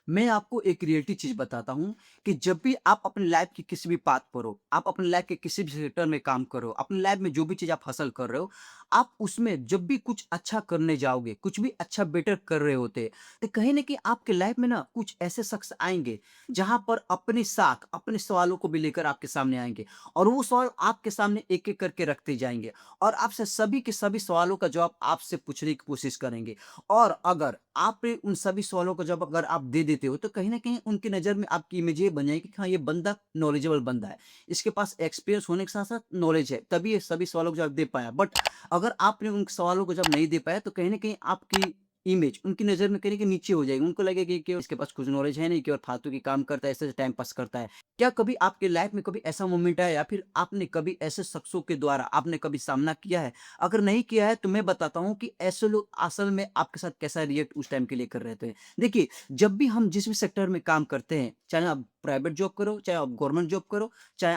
मैं आपको एक रियलिटी चीज़ बताता हूँ कि जब भी आप अपनी लाइफ की किसी भी पाथ पर हो, आप अपनी लाइफ के किसी भी सेक्टर में काम कर रहे हो, अपनी लाइफ में जो भी चीज़ आप हासिल कर रहे हो, आप उसमें जब भी कुछ अच्छा करने जाओगे, कुछ भी अच्छा बेटर कर रहे होते, तो कहीं न कहीं आपके लाइफ में ना कुछ ऐसे शख्स आएँगे, जहाँ पर अपने साथ, अपने सवालों को भी लेकर आपके सामने आएँगे और वो सवाल आपके सामने एक-एक करके रखते जाएँगे और आपसे सभी के सभी सवालों का जवाब आपसे पूछने की कोशिश करेंगे। और अगर आप उन सभी सवालों का जवाब अगर आप दे देते हो, तो कहीं न कहीं उनकी नज़र में आपकी इमेज ये बन जाएगी कि हाँ, ये बंदा नॉलेजेबल बंदा है। इसके पास एक्सपीरियंस होने के साथ-साथ नॉलेज है, तभी ये सभी सवालों का जवाब दे पाया। बट अगर आपने उन सवालों का जवाब नहीं दे पाया, तो कहीं न कहीं आपकी इमेज उनकी नज़र में कहीं न कहीं नीचे हो जाएगी। उनको लगेगा कि इसके पास कुछ नॉलेज है नहीं, केवल फालतू के काम करता है, ऐसे-ऐसे टाइम पास करता है। क्या कभी आपके लाइफ में कभी ऐसा मोमेंट आया या फिर आपने कभी ऐसे शख्सों के द्वारा आपने कभी सामना किया है? अगर नहीं किया है तो मैं बताता हूँ कि ऐसे लोग असल में आपके साथ कैसा रिएक्ट उस टाइम के लिए कर रहे थे। देखिए, जब भी हम जिस भी सेक्टर में काम करते हैं, चाहे आप प्राइवेट जॉब करो, चाहे आप गवर्नमेंट जॉब करो, चाहे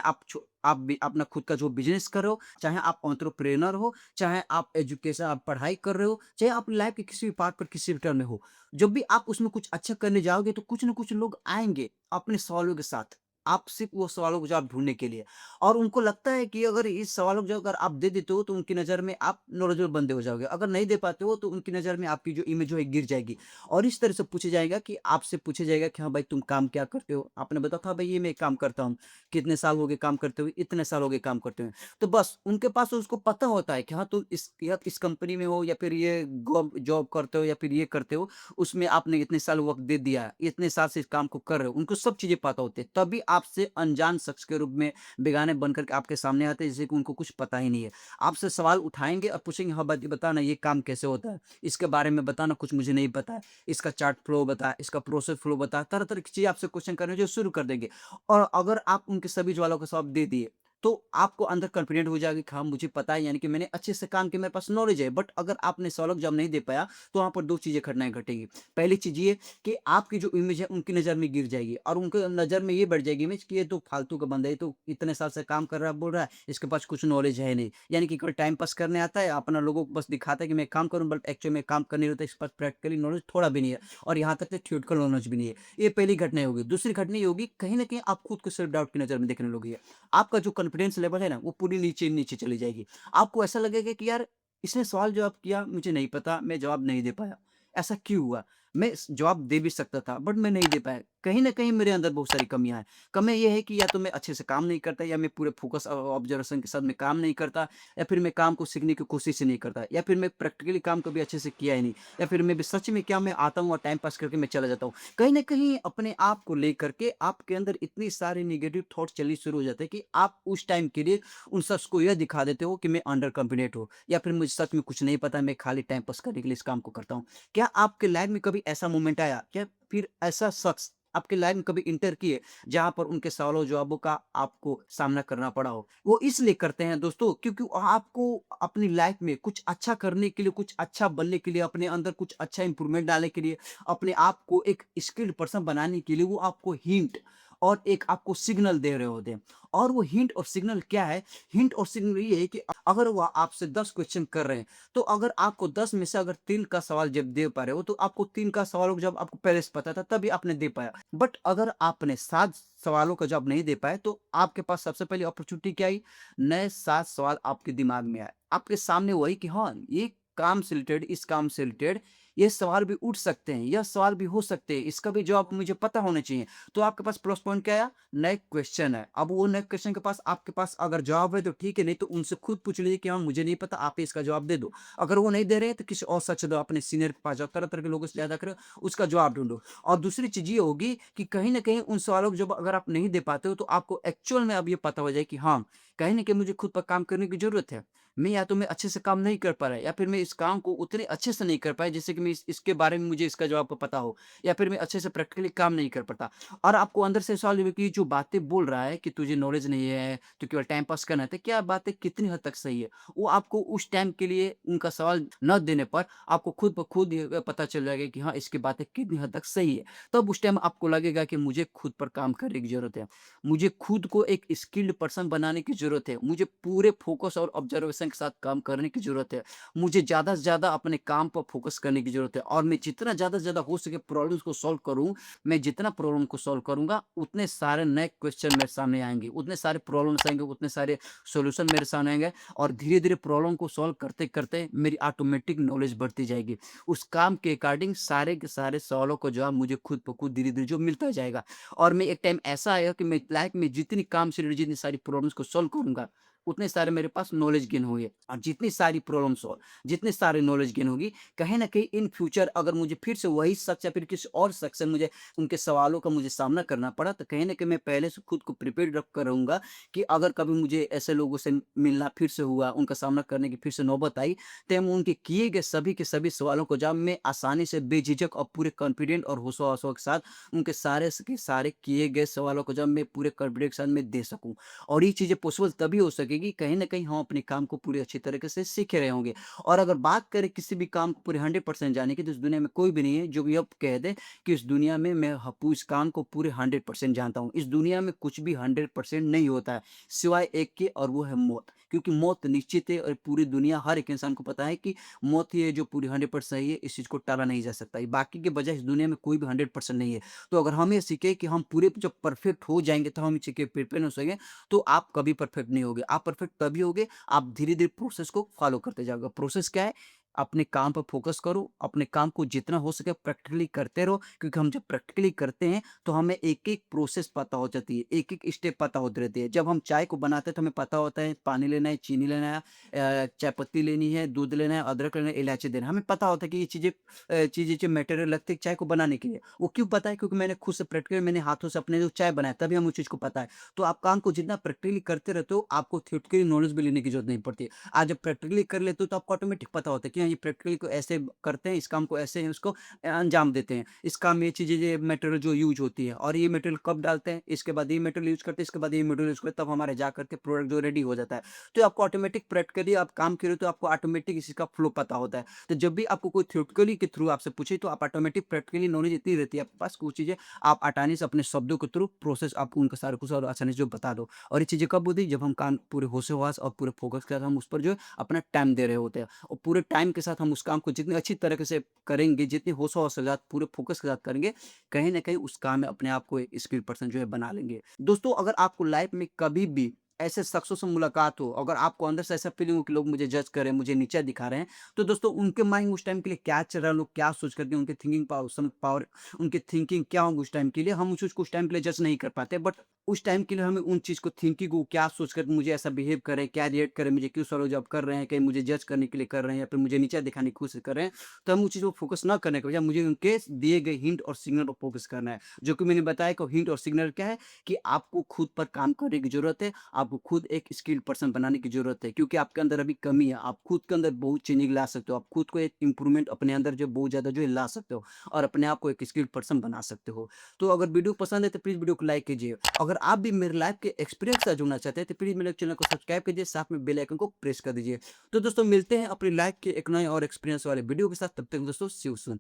आप भी अपना खुद का जो बिज़नेस करो, चाहे आप एंटरप्रेन्योर हो, चाहे आप एजुकेशन आप पढ़ाई कर रहे हो, चाहे आप लाइफ के किसी भी पार्ट पर किसी भी टर्न में हो। जब भी आप उसमें कुछ अच्छा करने जाओगे तो कुछ न कुछ लोग आएँगे अपने सवालों के साथ। आप सिर्फ़ वो सवालों का जवाब ढूँढने के लिए। और उनको लगता है कि अगर इस सवालों का जवाब अगर आप दे देते हो तो उनकी नज़र में आप नॉलेजेबल बंदे हो जाओगे। अगर नहीं दे पाते हो तो उनकी नज़र में आपकी जो इमेज है गिर जाएगी। और इस तरह से पूछा जाएगा कि आपसे पूछा जाएगा कि हाँ भाई तुम काम क्या करते हो? आपने बताया था भाई ये मैं काम करता हूँ। कितने साल हो गए काम करते हुए? इतने साल हो गए काम करते हुए। तो बस उनके पास उसको पता होता है कि हाँ तुम इस कंपनी में हो या फिर ये जॉब करते हो या फिर ये करते हो, उसमें आपने इतने साल वक़्त दे दिया है, इतने साल से इस काम को कर रहे हो। उनको सब चीज़ें पता होती है। तभी आपसे अनजान शख्स के रूप में बेगाने बनकर के आपके सामने आते हैं जैसे कि उनको कुछ पता ही नहीं है। आपसे सवाल उठाएँगे और पूछेंगे हाँ बता ना ये काम कैसे होता है? इसके बारे में बता ना कुछ मुझे नहीं पता है। इसका चार्ट फ्लो बता, इसका प्रोसेस फ्लो बता, तरह-तरह की चीज़ें आपसे क्वेश्चन करने जो शुरू कर देंगे। और अगर आप उनके सभी सवालों का जवाब दे दिए, तो आपको अंदर कॉन्फिडेंट हो जाएगा कि हाँ मुझे पता है यानी कि मैंने अच्छे से काम किया मेरे पास नॉलेज है। बट अगर आपने सवालों का जवाब नहीं दे पाया, तो वहाँ पर 2 चीज़ें घटनाएँ घटेंगी। पहली चीज़ ये कि आपकी जो इमेज है उनकी नज़र में गिर जाएगी और उनके नज़र में ये बढ़ जाएगी इमेज कि ये तो फालतू का बंदा है, ये तो इतने साल से काम कर रहा है, बोल रहा है, इसके पास कुछ नॉलेज है नहीं। यानी कि केवल टाइम पास करने आता है, अपना लोगों को बस दिखाता है कि मैं काम करूँ बट एक्चुअली में काम कर नहीं होता, इसके पास प्रैक्टिकली नॉलेज थोड़ा भी नहीं है और यहाँ तक कि थ्योरेटिकल नॉलेज भी नहीं है। ये पहली घटना होगी। दूसरी घटना ये होगी कहीं न कहीं आप खुद को सेल्फ डाउट की नज़र में देखने लगोगे। आपका जो कॉन्फिडेंस लेवल है ना, वो पूरी नीचे-नीचे चली जाएगी। आपको ऐसा लगेगा कि यार इसने सवाल जवाब किया, मुझे नहीं पता, मैं जवाब नहीं दे पाया। ऐसा क्यों हुआ? मैं जवाब दे भी सकता था बट मैं नहीं दे पाया। कहीं न कहीं मेरे अंदर बहुत सारी कमियाँ हैं। कमियाँ ये है कि या तो मैं अच्छे से काम नहीं करता या मैं पूरे फ़ोकस ऑब्ज़र्वेशन के साथ मैं काम नहीं करता या फिर मैं काम को सीखने की कोशिश ही नहीं करता या फिर मैं प्रैक्टिकली काम कभी अच्छे से किया ही नहीं या फिर मैं भी सच में क्या मैं आता हूँ और टाइम पास करके मैं चला जाता हूँ। कहीं न कहीं अपने आप को लेकर के आपके अंदर इतनी सारी नेगेटिव थॉट्स चलनी शुरू हो जाते हैं कि आप उस टाइम के लिए उन शख्स को यह दिखा देते हो कि मैं अंडर कॉन्फिडेंट हूँ या फिर मुझे सच में कुछ नहीं पता, मैं खाली टाइम पास करने के लिए इस काम को करता हूँ। क्या आपके लाइफ में कभी ऐसा मोमेंट आया? क्या फिर ऐसा शख्स आपके लाइफ में कभी इंटर किए, जहाँ पर उनके सवालों-जवाबों का आपको सामना करना पड़ा हो? वो इसलिए करते हैं दोस्तों क्योंकि वो आपको अपनी लाइफ में कुछ अच्छा करने के लिए, कुछ अच्छा बनने के लिए, अपने अंदर कुछ अच्छा इम्प्रूवमेंट डालने के लिए, अपने आप को एक स्किल्ड पर्सन बनाने के लिए वो आपको हिंट और एक आपको सिग्नल दे रहे होते हैं। और वो हिंट और सिग्नल क्या है? हिंट और सिग्नल ये है कि अगर वो आपसे 10 क्वेश्चन कर रहे हैं, तो अगर आपको 10 में से अगर 3 का सवाल जब दे पा रहे हो, तो आपको 3 का सवालों का जवाब आपको पहले से पता था, तभी आपने दे पाया। बट अगर आपने 7 सवालों का जवाब नहीं दे पाए, तो आपके पास सबसे पहली अपॉर्च्युनिटी क्या आई? नए 7 सवाल आपके दिमाग में आए। आपके सामने वही कि हाँ, ये काम से रिलेटेड, इस काम से रिलेटेड ये सवाल भी उठ सकते हैं, यह सवाल भी हो सकते हैं, इसका भी जवाब मुझे पता होने चाहिए। तो आपके पास प्लस पॉइंट क्या आया? नए क्वेश्चन है। अब वो नए क्वेश्चन के पास आपके पास अगर जवाब है तो ठीक है, नहीं तो उनसे खुद पूछ लीजिए कि हाँ, मुझे नहीं पता, आप ही इसका जवाब दे दो। अगर वो नहीं दे रहे हैं तो किसी और से दो, अपने सीनियर के पास जाओ, तरह-तरह के लोगों से ज़्यादा करो, उसका जवाब ढूँढो। और दूसरी चीज़ ये होगी कि कहीं न कहीं उन सवालों के जवाब अगर आप नहीं दे पाते हो तो आपको एक्चुअल में अब ये पता हो जाए कि हाँ, कहीं न कहीं मुझे खुद पर काम करने की ज़रूरत है। मैं या तो मैं अच्छे से काम नहीं कर पा रहा या फिर मैं इस काम को उतने अच्छे से नहीं कर पाया जैसे कि मैं इसके बारे में मुझे इसका जवाब पता हो या फिर मैं अच्छे से प्रैक्टिकली काम नहीं कर पाता। और आपको अंदर से सवाल ये कि जो बातें बोल रहा है कि तुझे नॉलेज नहीं है, तू केवल टाइम पास करना है, तो क्या बातें कितनी हद तक सही है? वो आपको उस टाइम के लिए उनका सवाल न देने पर आपको खुद ब खुद ये पता चल जाएगा कि हाँ, इसकी बातें कितनी हद तक सही है। तब उस टाइम आपको लगेगा कि मुझे खुद पर काम करने की ज़रूरत है। मुझे खुद को एक स्किल्ड पर्सन बनाने की ज़रूरत है। मुझे पूरे फ़ोकस और ऑब्ज़र्वेशन डेडिकेशन के साथ काम करने की ज़रूरत है। मुझे ज़्यादा से ज़्यादा अपने काम पर फ़ोकस करने की ज़रूरत है और मैं जितना ज़्यादा से ज़्यादा हो सके प्रॉब्लम्स को सॉल्व करूँ, मैं जितना प्रॉब्लम को सॉल्व करूँगा, उतने सारे नए क्वेश्चन मेरे सामने आएँगे, उतने सारे प्रॉब्लम्स आएँगे, उतने सारे सॉल्यूशन मेरे सामने आएँगे और धीरे-धीरे प्रॉब्लम को सॉल्व करते-करते मेरी ऑटोमेटिक नॉलेज बढ़ती जाएगी। उस काम के अकॉर्डिंग सारे के सारे सवालों का जवाब मुझे खुद ब खुद धीरे-धीरे जो मिलता जाएगा और मैं एक टाइम ऐसा आएगा कि मैं लाइफ में जितनी काम से रिलेटेड जितनी सारी प्रॉब्लम्स को सॉल्व करूँगा, उतने सारे मेरे पास नॉलेज गेन होंगे और जितनी सारी प्रॉब्लम्स हो, जितनी सारी नॉलेज गेन होगी, कहीं न कहीं इन फ्यूचर अगर मुझे फिर से वही शख्स या फिर किसी और शख्स से मुझे उनके सवालों का मुझे सामना करना पड़ा, तो कहीं न कहीं मैं पहले से खुद को प्रिपेयर्ड रख कर रहूँगा कि अगर कभी मुझे ऐसे लोगों से मिलना फिर से हुआ, उनका सामना करने की फिर से नौबत आई, तो मैं उनके किए गए सभी के सभी सवालों का जवाब मैं आसानी से बेझिझक और पूरे कॉन्फिडेंट और होशो-हवस के साथ उनके सारे के सारे किए गए सवालों का जवाब मैं पूरे कॉन्फिडेंस के साथ मैं दे सकूँ। और ये चीज़ें पॉसिबल तभी हो सकेगी कहीं न कहीं हम अपने काम को पूरे अच्छी तरीके से सीखे रहे होंगे। और अगर बात करें किसी भी काम को पूरे 100% जानने की तो इस दुनिया में कोई भी नहीं है जो ये कह दे कि इस दुनिया में मैं इस काम को पूरे 100% जानता हूँ। इस दुनिया में कुछ भी 100% नहीं होता है, सिवाय एक के और वो है मौत। क्योंकि मौत निश्चित है और पूरी दुनिया हर एक इंसान को पता है कि मौत ही है जो पूरी 100% सही है, इस चीज़ को टाला नहीं जा सकता है। बाकी के बजाय इस दुनिया में कोई भी 100% नहीं है। तो अगर हम ये सीखें कि हम पूरे जब परफेक्ट हो जाएँगे तो हम इस चीज़ के प्रिपेयर हो सकें, तो आप कभी परफेक्ट नहीं होगे। आप परफेक्ट तभी होगे, आप धीरे-धीरे प्रोसेस को फॉलो करते जाओगे। प्रोसेस क्या है? अपने काम पर फोकस करो, अपने काम को जितना हो सके प्रैक्टिकली करते रहो क्योंकि हम जब प्रैक्टिकली करते हैं, तो हमें एक-एक प्रोसेस पता हो जाती है, एक-एक स्टेप पता होती रहती है। जब हम चाय को बनाते हैं तो हमें पता होता है पानी लेना है, चीनी लेना है, चाय पत्ती लेनी है, दूध लेना है, अदरक लेना है, इलायची देना है। हमें पता होता है कि ये चीज़ें जो मटेरियल लगते हैं चाय को बनाने के लिए। वो क्यों पता है? क्योंकि मैंने खुद से प्रैक्टिकली मैंने हाथों से अपने जो चाय बनाया तभी हम उस चीज़ को पता है। तो आप काम को जितना प्रैक्टिकली करते रहते हो, आपको थ्योरेटिकली नॉलेज भी लेने की ज़रूरत नहीं पड़ती है। आज जब प्रैक्टिकली कर लेते हो तो आपको ऑटोमेटिक पता होता है कि हाँ, ये प्रैक्टिकली को ऐसे करते हैं, इस काम को ऐसे इसको अंजाम देते हैं। इस काम में ये चीज़ें ये मटेरियल जो यूज़ होती है और ये मटेरियल कब डालते हैं, इसके बाद ये मटेरियल यूज़ करते हैं, इसके बाद ये मटेरियल यूज़ करते हैं, तब हमारे जा कर के प्रोडक्ट जो रेडी हो जाता है। तो आपको ऑटोमेटिक प्रैक्टिकली आप काम कर रहे हो तो आपको ऑटोमेटिक इसी का फ्लो पता होता है। तो जब भी आपको कोई थ्योरेटिकली के थ्रू आपसे पूछे तो आप ऑटोमेटिक प्रैक्टिकली नॉलेज इतनी रहती है आपके पास कुछ चीज़ें आप आसानी से अपने शब्दों के थ्रू प्रोसेस आप उनका सारा कुछ और आसानी से जो बता दो। और ये चीज़ें कब होती है जब हम काम पूरे होश-ओ-हवास और पूरे फ़ोकस के साथ हम उस पर जो है अपना टाइम दे रहे होते हैं। और पूरे टाइम के साथ हम उस काम को जितनी अच्छी तरीके से करेंगे, जितनी होश-ओ-हवास के साथ पूरे फ़ोकस के साथ करेंगे, कहीं न कहीं उस काम में अपने आप को एक स्किल्ड पर्सन जो है बना लेंगे। दोस्तों अगर आपको लाइफ़ में कभी भी ऐसे शख्सों से मुलाकात हो, अगर आपको अंदर से ऐसा फीलिंग हो कि लोग मुझे जज कर रहे हैं, मुझे नीचा दिखा रहे हैं, तो दोस्तों उनके माइंड उस टाइम के लिए क्या चल रहा है, लोग क्या सोच करके उनके थिंकिंग पावर सम पावर उनकी थिंकिंग क्या होगी उस टाइम के लिए, हम उस चीज़ को उस टाइम के लिए जज नहीं कर पाते। बट उस टाइम के लिए हमें उन चीज़ को थिंकिंग को क्या सोच कर मुझे ऐसा बिहेव करे, क्या रिएक्ट करे, मुझे क्यों सॉलो जॉब कर रहे हैं, कहीं मुझे जज करने के लिए कर रहे हैं या फिर मुझे नीचा दिखाने की कोशिश कर रहे हैं, तो हम उस चीज़ को फोकस ना करने के बजाय मुझे उनके दिए गए हिंट और सिग्नल पर फोकस करना है। जो कि मैंने बताया कि हिंट और सिग्नल क्या है कि आपको खुद पर काम करने की ज़रूरत है, आपको खुद एक स्किल्ड पर्सन बनाने की ज़रूरत है क्योंकि आपके अंदर अभी कमी है, आप खुद के अंदर बहुत चेंजिंग ला सकते हो, आप खुद को एक इम्प्रूवमेंट अपने अंदर जो बहुत ज़्यादा जो है ला सकते हो और अपने आप को एक स्किल्ड पर्सन बना सकते हो। तो अगर वीडियो पसंद है तो प्लीज़ वीडियो को लाइक कीजिए। अगर आप भी मेरे लाइफ के एक्सपीरियंस के साथ जुड़ना चाहते हैं तो प्लीज़ मेरे चैनल को सब्सक्राइब कीजिए, साथ में बेल आइकन को प्रेस कर दीजिए। तो दोस्तों मिलते हैं अपनी लाइफ के एक नए और एक्सपीरियंस वाले वीडियो के साथ, तब तक दोस्तों सी यू सून।